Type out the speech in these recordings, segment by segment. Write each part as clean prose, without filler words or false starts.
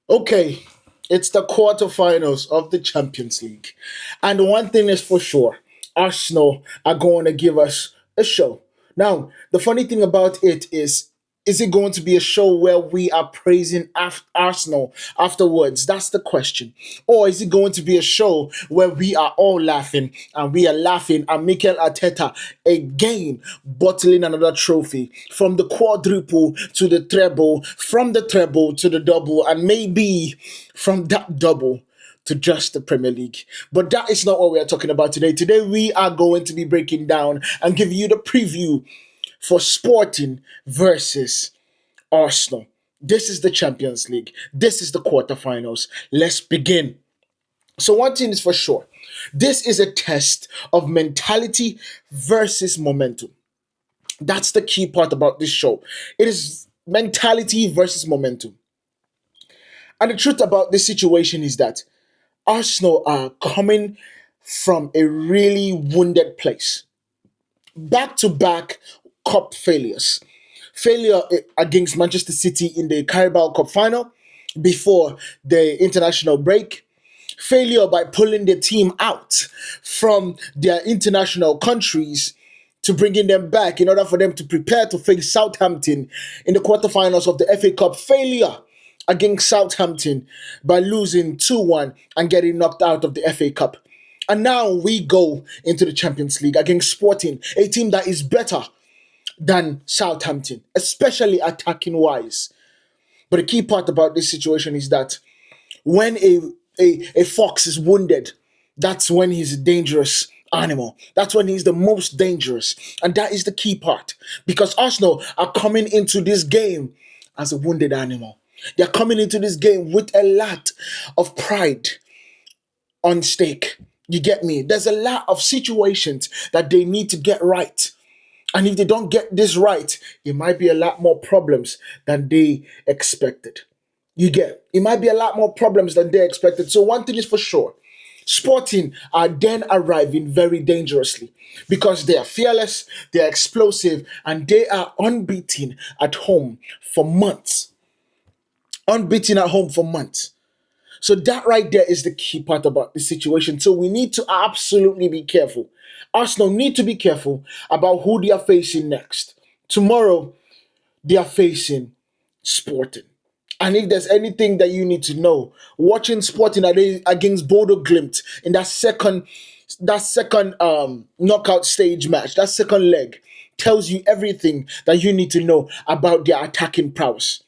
Okay, it's the quarterfinals of the Champions League. And one thing is for sure, Arsenal are going to give us a show. Now, the funny thing about it is it going to be a show where we are praising Arsenal afterwards? That's the question. Or is it going to be a show where we are all laughing and we are laughing at Mikel Arteta again bottling another trophy from the quadruple to the treble, from the treble to the double, and maybe from that double to just the Premier League. But that is not what we are talking about today. Today, we are going to be breaking down and giving you the preview for Sporting versus Arsenal. This is the Champions League. This is the quarterfinals. Let's begin. So, one thing is for sure, this is a test of mentality versus momentum. That's the key part about this show. It is mentality versus momentum. And the truth about this situation is that Arsenal are coming from a really wounded place. Back to back cup failures. Failure against Manchester City in the Carabao Cup final before the international break. Failure by pulling the team out from their international countries to bringing them back in order for them to prepare to face Southampton in the quarterfinals of the FA Cup. Failure against Southampton by losing 2-1 and getting knocked out of the FA Cup. And now we go into the Champions League against Sporting, a team that is better than Southampton, especially attacking wise. But the key part about this situation is that when a fox is wounded, that's when he's a dangerous animal. That's when he's the most dangerous. And that is the key part. Because Arsenal are coming into this game as a wounded animal. They're coming into this game with a lot of pride on stake. You get me? There's a lot of situations that they need to get right. And if they don't get this right, it might be a lot more problems than they expected. You get it might be a lot more problems than they expected. So one thing is for sure. Sporting are then arriving very dangerously because they are fearless, they are explosive, and they are unbeaten at home for months. Unbeaten at home for months. So that right there is the key part about the situation. So we need to absolutely be careful. Arsenal need to be careful about who they are facing next. Tomorrow, they are facing Sporting. And if there's anything that you need to know, watching Sporting against Bodo Glimt in that second knockout stage match, that second leg, tells you everything that you need to know about their attacking prowess.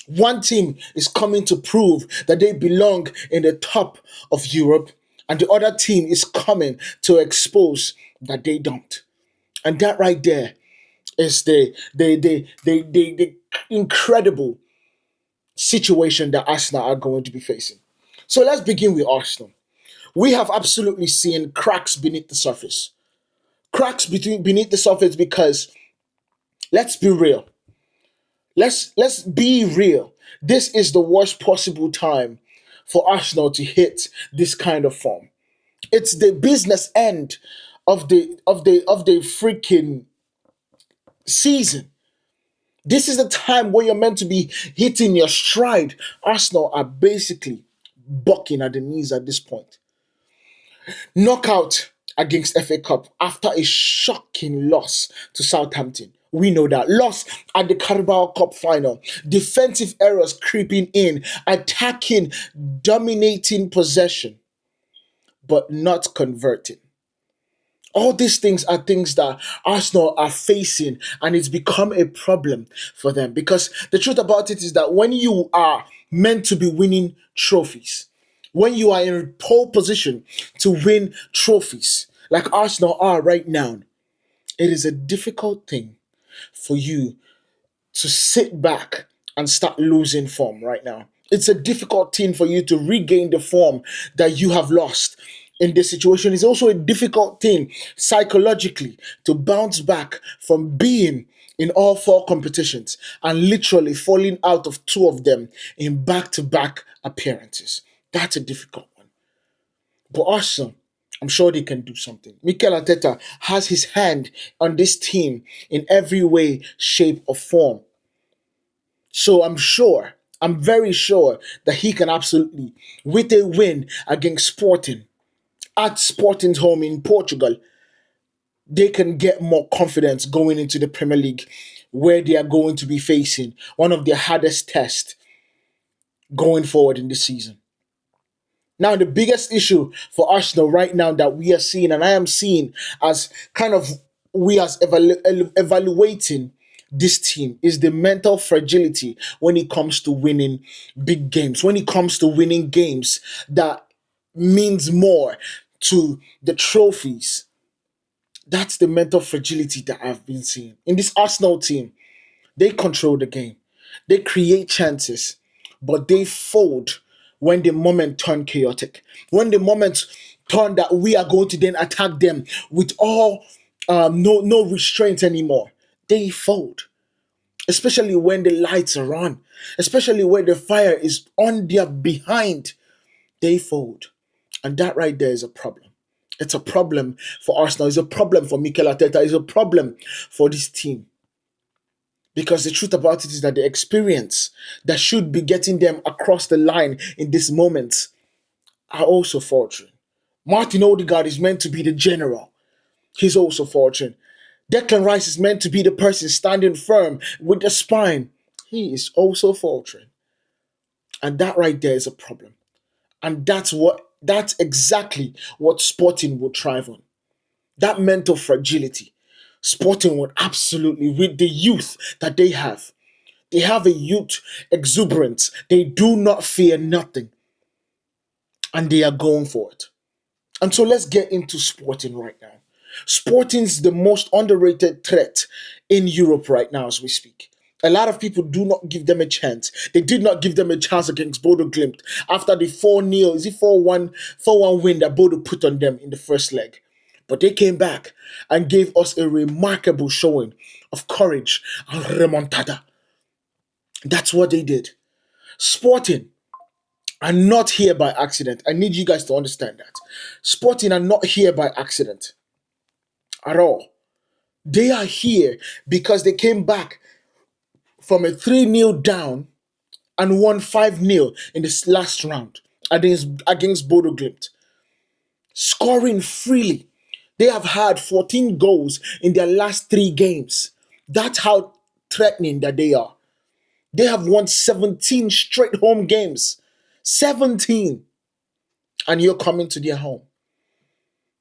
One team is coming to prove that they belong in the top of Europe, and the other team is coming to expose that they don't. And that right there is the incredible situation that Arsenal are going to be facing. So let's begin with Arsenal. We have absolutely seen cracks beneath the surface. Cracks beneath the surface because let's be real. Let's be real. This is the worst possible time for Arsenal to hit this kind of form. It's the business end of the freaking season. This is the time where you're meant to be hitting your stride. Arsenal are basically bucking at the knees at this point. Knockout against FA Cup after a shocking loss to Southampton. We know that. Loss at the Carabao Cup final. Defensive errors creeping in, attacking, dominating possession, but not converting. All these things are things that Arsenal are facing, and it's become a problem for them. Because the truth about it is that when you are meant to be winning trophies, when you are in pole position to win trophies, like Arsenal are right now, it is a difficult thing for you to sit back and start losing form right now. It's a difficult thing for you to regain the form that you have lost in this situation. It's also a difficult thing psychologically to bounce back from being in all four competitions and literally falling out of two of them in back to back appearances. That's a difficult one. But Arsenal, I'm sure they can do something. Mikel Arteta has his hand on this team in every way, shape, or form. So I'm sure I'm very sure that he can absolutely, with a win against Sporting at Sporting's home in Portugal, they can get more confidence going into the Premier League, where they are going to be facing one of their hardest tests going forward in this season. Now, the biggest issue for Arsenal right now that we are seeing, and I am seeing as kind of we as evaluating this team, is the mental fragility when it comes to winning big games, when it comes to winning games that means more to the trophies. That's the mental fragility that I've been seeing in this Arsenal team. They control the game, they create chances, but they fold when the moment turn chaotic. When the moment turn that we are going to then attack them with all no restraint anymore, they fold. Especially when the lights are on, especially when the fire is on their behind, they fold. And that right there is a problem. It's a problem for Arsenal. It's a problem for Mikel Arteta. It's a problem for this team. Because the truth about it is that the experience that should be getting them across the line in this moment are also faltering. Martin Odegaard is meant to be the general. He's also faltering. Declan Rice is meant to be the person standing firm with the spine. He is also faltering. And that right there is a problem. And that's exactly what Sporting will thrive on. That mental fragility. Sporting would absolutely, with the youth that they have, they have a youth exuberance. They do not fear nothing. And they are going for it. And so let's get into Sporting right now. Sporting's the most underrated threat in Europe right now as we speak. A lot of people do not give them a chance. They did not give them a chance against Bodo Glimt after the 4-0, is it 4-1, 4-1 win that Bodo put on them in the first leg. But they came back and gave us a remarkable showing of courage and remontada. That's what they did. Sporting are not here by accident. I need you guys to understand that. Sporting are not here by accident at all. They are here because they came back from a 3-0 down and won 5-0 in this last round against Bodo Glimt. Scoring freely. They have had 14 goals in their last 3 games. That's how threatening that they are. They have won 17 straight home games. 17. And you're coming to their home.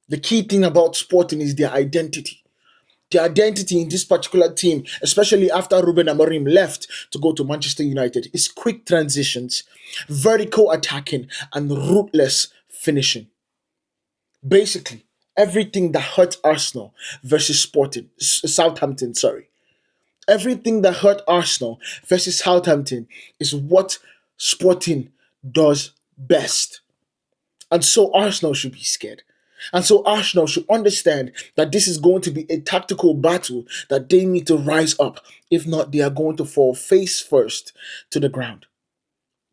The key thing about Sporting is their identity. The identity in this particular team, especially after Ruben Amorim left to go to Manchester United, is quick transitions, vertical attacking, and ruthless finishing. Basically, everything that hurt Arsenal versus Southampton, sorry. Everything that hurt Arsenal versus Southampton is what Sporting does best. And so Arsenal should be scared. And so Arsenal should understand that this is going to be a tactical battle that they need to rise up. If not, they are going to fall face first to the ground.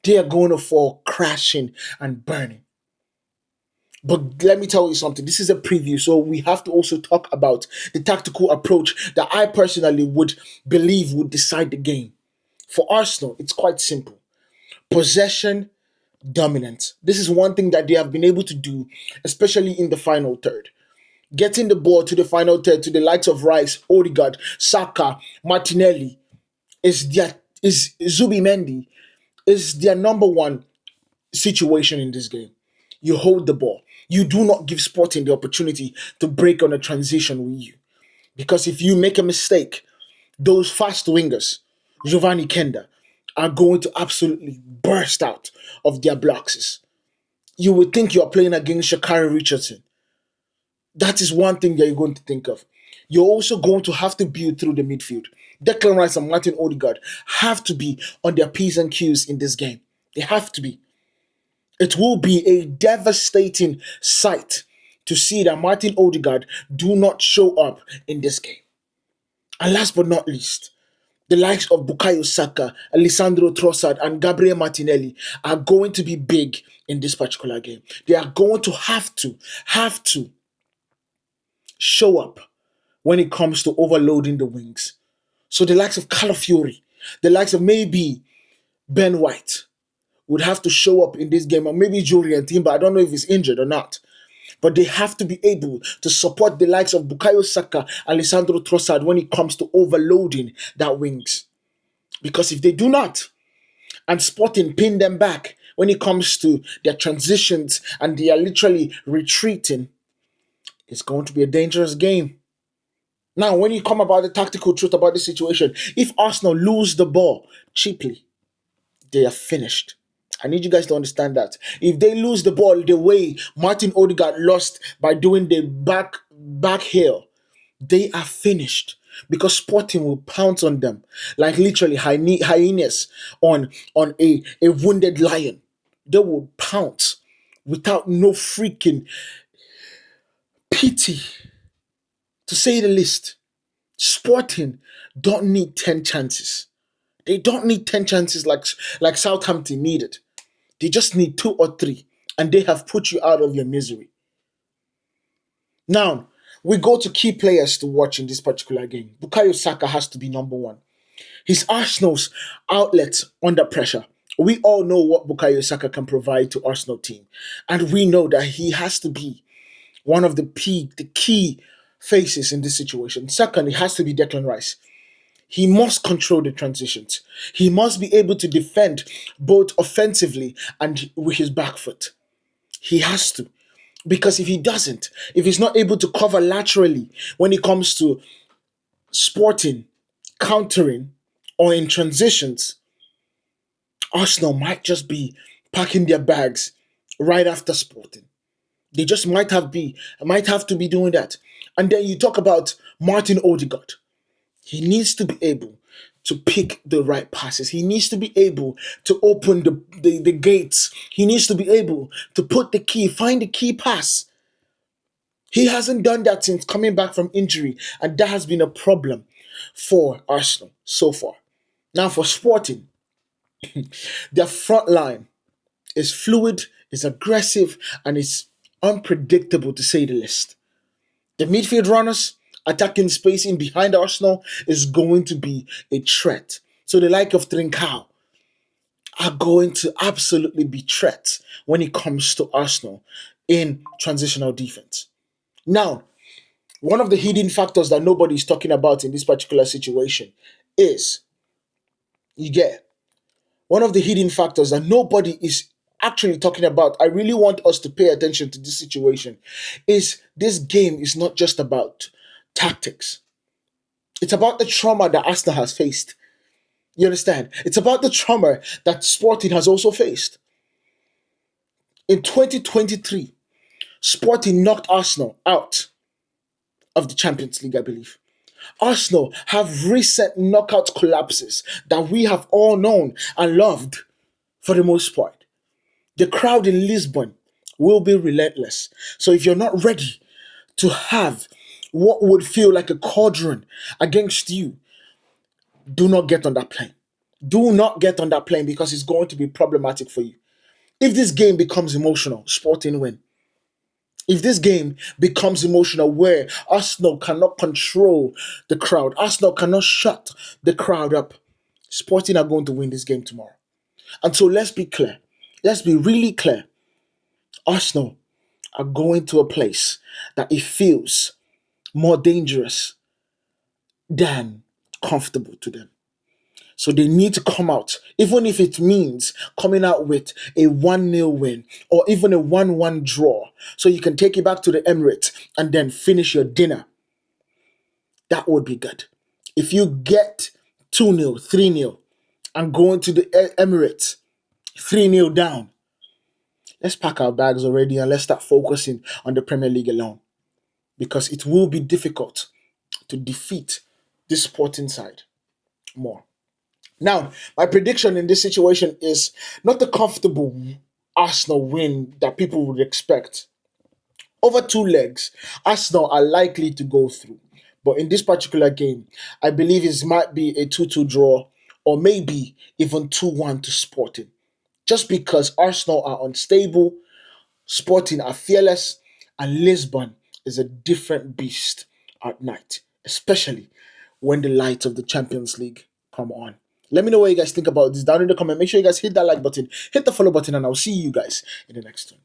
They are going to fall crashing and burning. But let me tell you something. This is a preview, so we have to also talk about the tactical approach that I personally would believe would decide the game. For Arsenal, it's quite simple. Possession, dominance. This is one thing that they have been able to do, especially in the final third. Getting the ball to the final third to the likes of Rice, Odegaard, Saka, Martinelli is Zubimendi is their number one situation in this game. You hold the ball. You do not give Sporting the opportunity to break on a transition with you. Because if you make a mistake, those fast wingers, Giovanni Kenda, are going to absolutely burst out of their blocks. You would think you're playing against Shakari Richardson. That is one thing that you're going to think of. You're also going to have to build through the midfield. Declan Rice and Martin Odegaard have to be on their P's and Q's in this game. They have to be. It will be a devastating sight to see that Martin Odegaard do not show up in this game. And last but not least, the likes of Bukayo Saka, Alessandro Trossard, and Gabriel Martinelli are going to be big in this particular game. They are going to have to show up when it comes to overloading the wings. So the likes of Calafiori, the likes of maybe Ben White would have to show up in this game, or maybe Julian Timber. I don't know if he's injured or not. But they have to be able to support the likes of Bukayo Saka, Alessandro Trossard when it comes to overloading that wings. Because if they do not, and Sporting pin them back when it comes to their transitions and they are literally retreating, it's going to be a dangerous game. Now, when you come about the tactical truth about this situation, if Arsenal lose the ball cheaply, they are finished. I need you guys to understand that. If they lose the ball the way Martin Odegaard lost by doing the back heel, they are finished because Sporting will pounce on them like literally hyenas on a wounded lion. They will pounce without no freaking pity, to say the least. Sporting don't need 10 chances. They don't need 10 chances like Southampton needed. They just need 2 or 3, and they have put you out of your misery. Now, we go to key players to watch in this particular game. Bukayo Saka has to be number one. He's Arsenal's outlet under pressure. We all know what Bukayo Saka can provide to Arsenal team, and we know that he has to be one of the key faces in this situation. Second, it has to be Declan Rice. He must control the transitions. He must be able to defend both offensively and with his back foot. He has to. Because if he doesn't, if he's not able to cover laterally when it comes to Sporting, countering, or in transitions, Arsenal might just be packing their bags right after Sporting. They just might have to be doing that. And then you talk about Martin Odegaard. He needs to be able to pick the right passes. He needs to be able to open the gates. He needs to be able to find the key pass. He hasn't done that since coming back from injury, and that has been a problem for Arsenal so far. Now for Sporting, their front line is fluid, is aggressive, and is unpredictable to say the least. The midfield runners attacking space in behind Arsenal is going to be a threat. So the like of Trincao are going to absolutely be threats when it comes to Arsenal in transitional defense. Now, one of the hidden factors that nobody is talking about in this particular situation is, you get, one of the hidden factors that nobody is actually talking about. I really want us to pay attention to this situation. Is this game is not just about tactics. It's about the trauma that Arsenal has faced. You understand? It's about the trauma that Sporting has also faced. In 2023, Sporting knocked Arsenal out of the Champions League, I believe. Arsenal have recent knockout collapses that we have all known and loved for the most part. The crowd in Lisbon will be relentless. So if you're not ready to have what would feel like a cauldron against you, do not get on that plane. Do not get on that plane because it's going to be problematic for you. If this game becomes emotional, Sporting win. If this game becomes emotional where Arsenal cannot control the crowd, Arsenal cannot shut the crowd up, Sporting are going to win this game tomorrow. And so let's be clear. Let's be really clear. Arsenal are going to a place that it feels more dangerous than comfortable to them. So they need to come out, even if it means coming out with a 1-0 win or even a 1-1 draw, so you can take it back to the Emirates and then finish your dinner. That would be good. If you get 2-0, 3-0, and going to the Emirates 3-0 down, let's pack our bags already and let's start focusing on the Premier League alone. Because it will be difficult to defeat this Sporting side more. Now, my prediction in this situation is not the comfortable Arsenal win that people would expect. Over 2 legs, Arsenal are likely to go through. But in this particular game, I believe it might be a 2-2 draw or maybe even 2-1 to Sporting. Just because Arsenal are unstable, Sporting are fearless, and Lisbon is a different beast at night, especially when the lights of the Champions League come on. Let me know what you guys think about this down in the comment. Make sure you guys hit that like button, hit the follow button, and I'll see you guys in the next one.